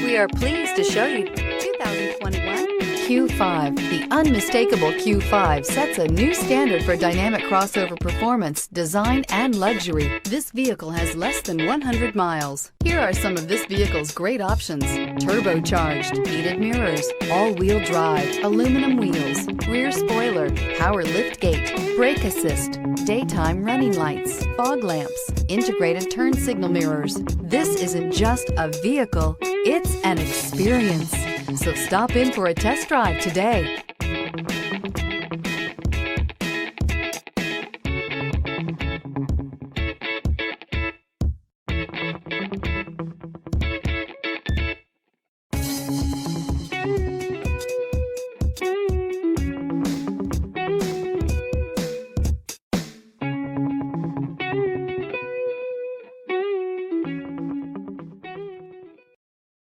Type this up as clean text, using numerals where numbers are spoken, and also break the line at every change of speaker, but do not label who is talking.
We are pleased to show you 2021 Q5. The unmistakable Q5 sets a new standard for dynamic crossover performance, design, and luxury. This vehicle has less than 100 miles. Here are some of this vehicle's great options: turbocharged, heated mirrors, all-wheel drive, aluminum wheels, rear spoiler, power liftgate, brake assist, daytime running lights, fog lamps, integrated turn signal mirrors. This isn't just a vehicle, it's an experience. So stop in for a test drive today.